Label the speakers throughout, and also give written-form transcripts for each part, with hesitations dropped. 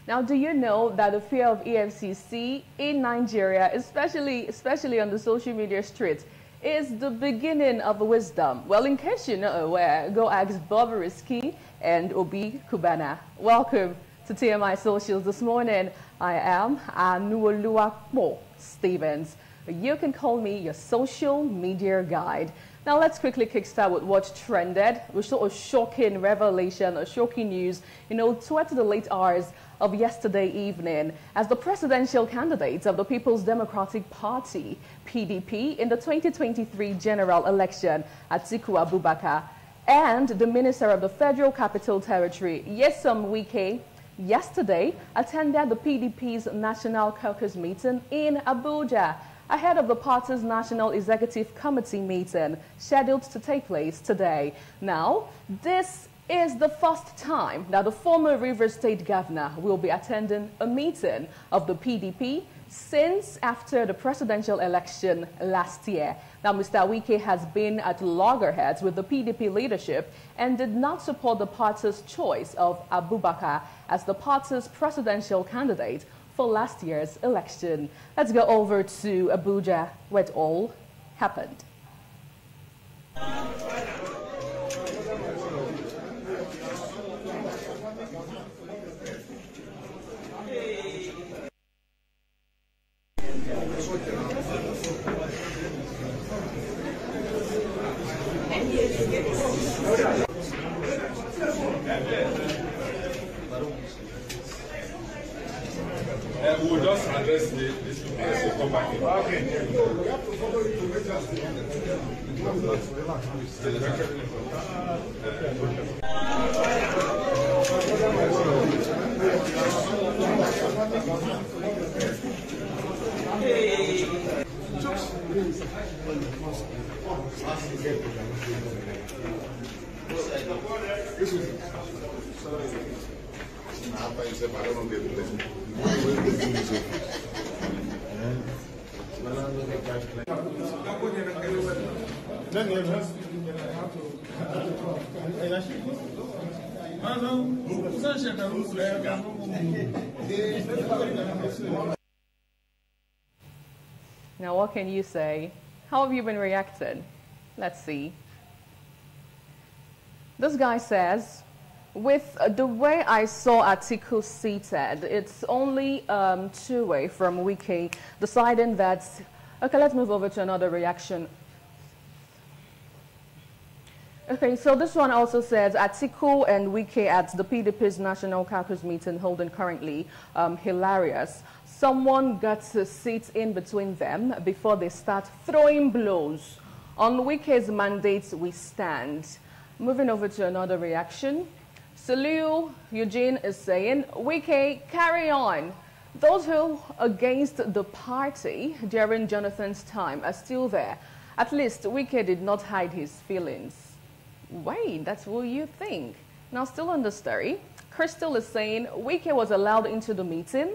Speaker 1: Now, do you know that the fear of EFCC in Nigeria, especially on the social media streets, is the beginning of wisdom? Well, in case you're not aware, go ask Bob Risky and Obi Kubana. Welcome to TMI Socials this morning. I am Anuoluwapo Stevens. You can call me your social media guide. Now let's quickly kickstart with what trended. We saw a shocking revelation, a shocking news, towards the late hours of yesterday evening as the presidential candidate of the People's Democratic Party, PDP, in the 2023 general election, Atiku Abubakar, and the Minister of the Federal Capital Territory, Nyesome Wike, yesterday attended the PDP's National Caucus meeting in Abuja, ahead of the party's National Executive Committee meeting scheduled to take place today. Now, this is the first time that the former Rivers State governor will be attending a meeting of the PDP since after the presidential election last year. Now, Mr. Wike has been at loggerheads with the PDP leadership and did not support the party's choice of Abubakar as the party's presidential candidate for last year's election. Let's go over to Abuja, where it all happened.
Speaker 2: We'll just address this as we come back. Okay. We have to follow it to
Speaker 1: Now, what can you say? How have you been reacting? Let's see. This guy says, with the way I saw Atiku seated, it's only two-way from Wike deciding that... Okay, let's move over to another reaction. Okay, so this one also says, Atiku and Wike at the PDP's National Caucus meeting holding currently, hilarious. Someone got to sit in between them before they start throwing blows. On Wike's mandate, we stand. Moving over to another reaction. Saliu Eugene is saying, Wike, carry on. Those who against the party during Jonathan's time are still there. At least Wike did not hide his feelings. Wait, that's what you think. Now, still on the story, Crystal is saying, Wike was allowed into the meeting.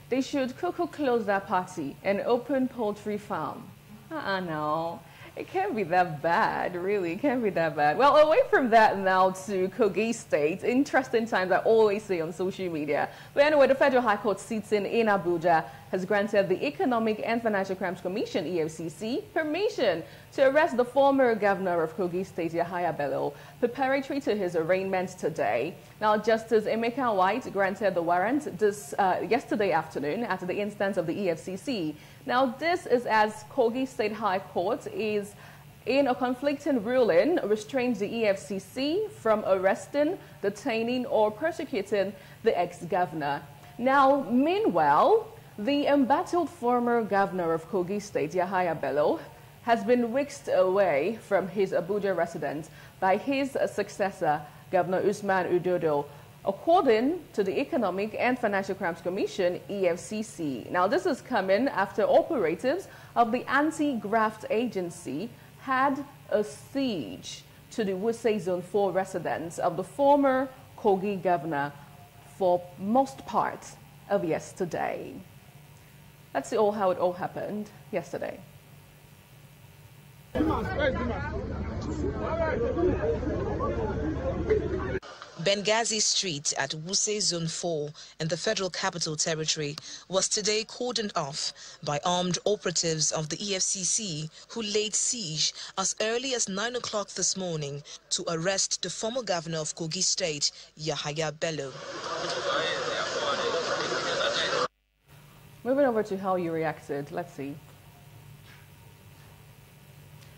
Speaker 1: They should close that party and open poultry farm. No. It can't be that bad, really. It can't be that bad. Well, away from that now to Kogi State. Interesting times, I always say on social media. But anyway, the Federal High Court sitting in Abuja has granted the Economic and Financial Crimes Commission, EFCC, permission to arrest the former governor of Kogi State, Yahaya Bello, preparatory to his arraignment today. Now, Justice Emeka White granted the warrant this yesterday afternoon at the instance of the EFCC. Now, this is as Kogi State High Court is in a conflicting ruling restrains the EFCC from arresting, detaining, or persecuting the ex-governor. Now, meanwhile, the embattled former governor of Kogi State, Yahaya Bello, has been whisked away from his Abuja residence by his successor, Governor Usman Udodo, according to the Economic and Financial Crimes Commission, EFCC. Now, this is coming after operatives of the anti-graft agency had a siege to the Wuse Zone 4 residence of the former Kogi governor for most part of yesterday. Let's see how it all happened yesterday.
Speaker 3: Benghazi Street at Wuse Zone 4 in the Federal Capital Territory was today cordoned off by armed operatives of the EFCC who laid siege as early as 9 o'clock this morning to arrest the former governor of Kogi State, Yahaya Bello.
Speaker 1: Moving over to how you reacted, let's see.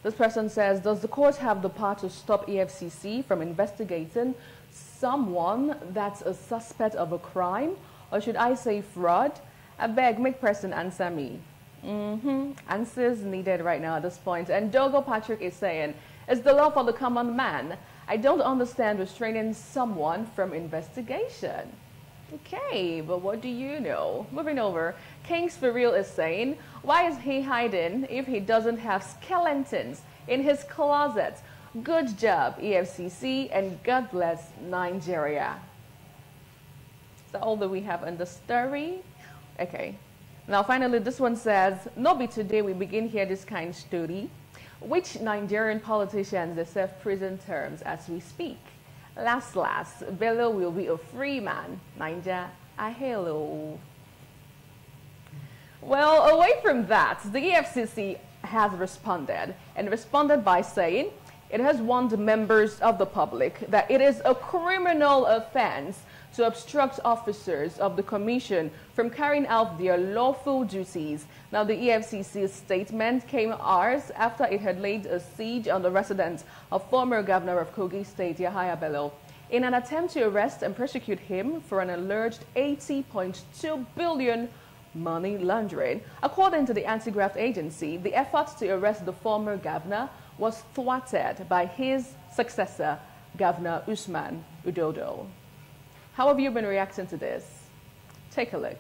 Speaker 1: This person says, does the court have the power to stop EFCC from investigating someone that's a suspect of a crime? Or should I say fraud? I beg, make person answer me. Answers needed right now at this point. And Dogo Patrick is saying, it's the law for the common man. I don't understand restraining someone from investigation. Okay, but what do you know? Moving over, Kings for Real is saying, why is he hiding if he doesn't have skeletons in his closet? Good job, EFCC, and God bless Nigeria. Is that all that we have in the story? Okay. Now, finally, this one says, no be today we begin hear this kind of story. Which Nigerian politicians they serve prison terms as we speak? Last, Bello will be a free man. Ninja, hello. Well, away from that, the EFCC has responded, and responded by saying it has warned members of the public that it is a criminal offense to obstruct officers of the commission from carrying out their lawful duties. Now, the EFCC's statement came hours after it had laid a siege on the residence of former governor of Kogi State, Yahaya Bello, in an attempt to arrest and prosecute him for an alleged 80.2 billion money laundering. According to the anti-graft agency, the effort to arrest the former governor was thwarted by his successor, Governor Usman Udodo. How have you been reacting to this? Take a look.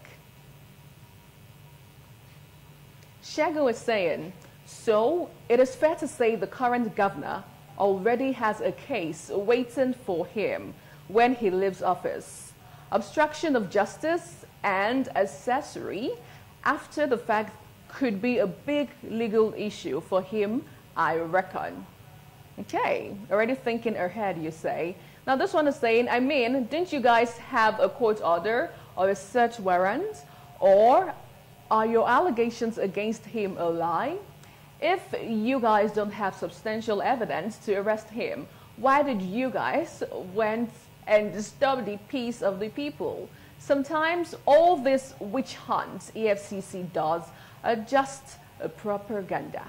Speaker 1: Shago is saying, so it is fair to say the current governor already has a case waiting for him when he leaves office. Obstruction of justice and accessory after the fact could be a big legal issue for him, I reckon. Okay, already thinking ahead, you say. Now this one is saying, I mean, didn't you guys have a court order or a search warrant? Or are your allegations against him a lie? If you guys don't have substantial evidence to arrest him, why did you guys went and disturb the peace of the people? Sometimes all this witch hunt EFCC does are just a propaganda.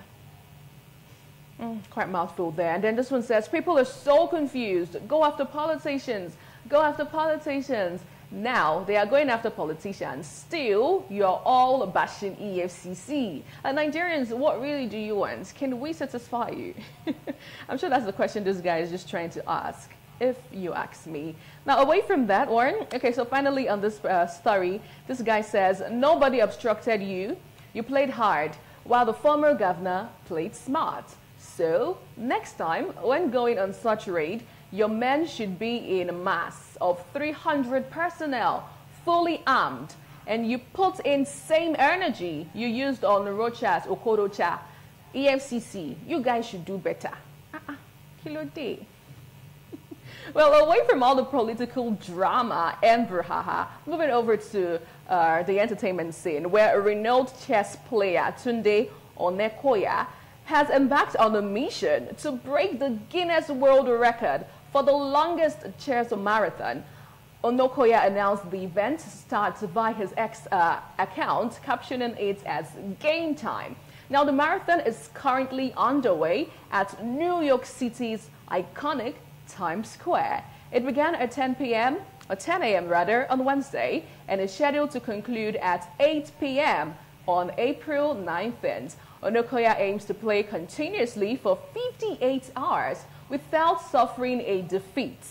Speaker 1: Quite a mouthful there. And then this one says, people are so confused. Go after politicians. Go after politicians. Now they are going after politicians. Still, you're all bashing EFCC. And Nigerians, what really do you want? Can we satisfy you? I'm sure that's the question this guy is just trying to ask, if you ask me. Now, away from that, Warren, okay, so finally on this story, this guy says, nobody obstructed you. You played hard, while the former governor played smart. So, next time, when going on such raid, your men should be in a mass of 300 personnel, fully armed, and you put in same energy you used on Rochas or Kodocha, EFCC. You guys should do better. Kilo day. Well, away from all the political drama and brouhaha, moving over to the entertainment scene, where a renowned chess player, Tunde Onekoya, has embarked on a mission to break the Guinness World Record for the longest chess marathon. Onokoya announced the event starts via his X account, captioning it as Game Time. Now, the marathon is currently underway at New York City's iconic Times Square. It began at 10 a.m. rather, on Wednesday, and is scheduled to conclude at 8 p.m. on April 9th. Onokoya aims to play continuously for 58 hours without suffering a defeat.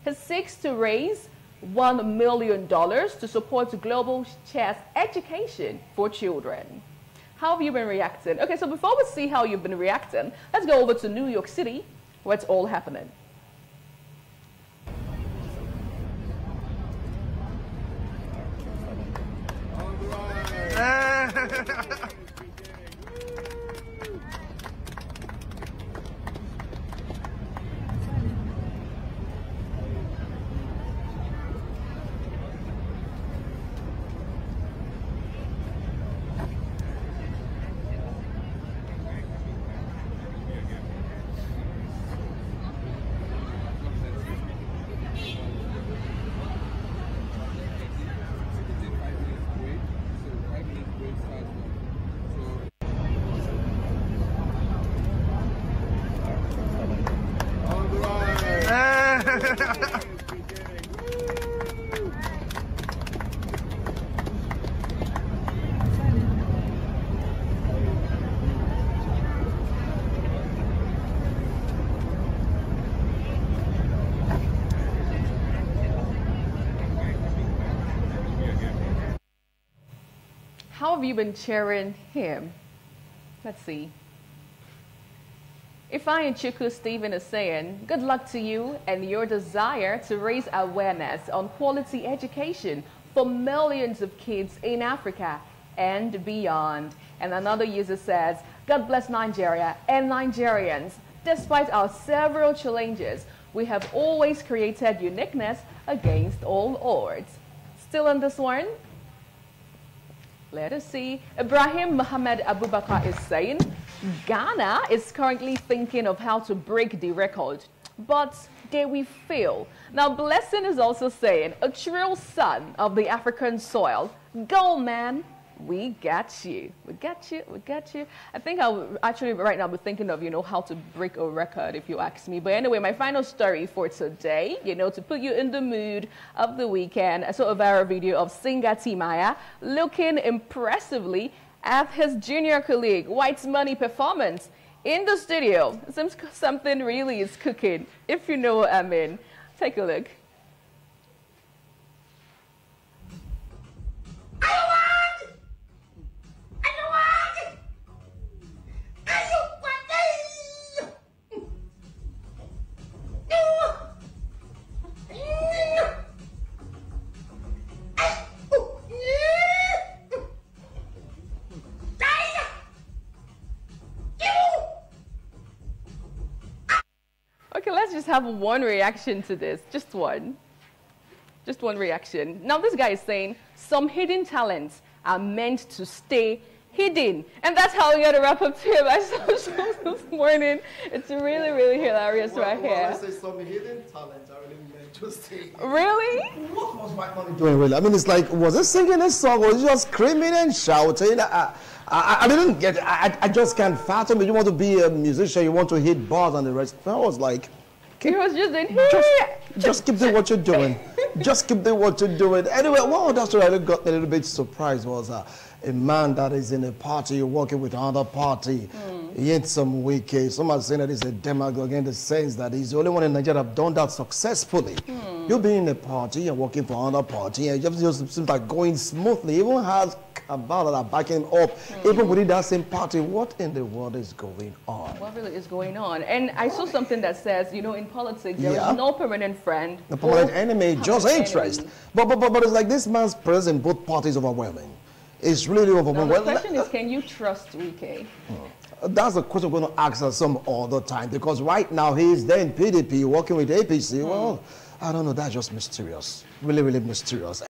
Speaker 1: He seeks to raise $1 million to support global chess education for children. How have you been reacting? Okay, so before we see how you've been reacting, let's go over to New York City, where it's all happening. How have you been cheering him? Let's see. Ifeanyi Chukwu Stephen is saying, good luck to you and your desire to raise awareness on quality education for millions of kids in Africa and beyond. And another user says, God bless Nigeria and Nigerians. Despite our several challenges, we have always created uniqueness against all odds. Still on this one? Let us see. Ibrahim Muhammad Abubakar is saying, Ghana is currently thinking of how to break the record, but dare we fail? Now, Blessing is also saying, a true son of the African soil. Go, man. We got you. We got you. We got you. I think I'll actually right now be thinking of, how to break a record if you ask me. But anyway, my final story for today, to put you in the mood of the weekend. I saw a viral video of singer Timaya looking impressively at his junior colleague, White's Money performance in the studio. It seems something really is cooking, if you know what I mean. Take a look. Okay, let's just have one reaction to this. Just one. Just one reaction. Now, this guy is saying some hidden talents are meant to stay hidden. And that's how we got to wrap up today my social this morning. It's really, really hilarious right here.
Speaker 4: I say some hidden talents are really meant to stay hidden.
Speaker 1: Really?
Speaker 4: What was White Money doing really? I mean, it's like, was he singing a song or was he just screaming and shouting? I didn't get it. I just can't fathom it. You want to be a musician, you want to hit bars and the rest. I was like,
Speaker 1: he was just in here.
Speaker 4: Just keep doing what you're doing. Just keep doing what you're doing. Anyway, well, that's what I got a little bit surprised was a man that is in a party working with another party. Nyesome Wike. Some are saying that he's a demagogue in the sense that he's the only one in Nigeria that have done that successfully. You'll be in a party and working for another party and it just seems like going smoothly. Even has cabal that are backing up, even within that same party. What in the world is going on?
Speaker 1: What really is going on? And I saw something that says, in politics, there is no permanent friend.
Speaker 4: No permanent enemy, just interest. But it's like this man's presence in both parties overwhelming. It's really overwhelming.
Speaker 1: Now, the question is, can you trust Wike?
Speaker 4: That's a question we're going to ask us some other time, because right now he's there in PDP working with APC. Well, I don't know, that's just mysterious. Really, really mysterious.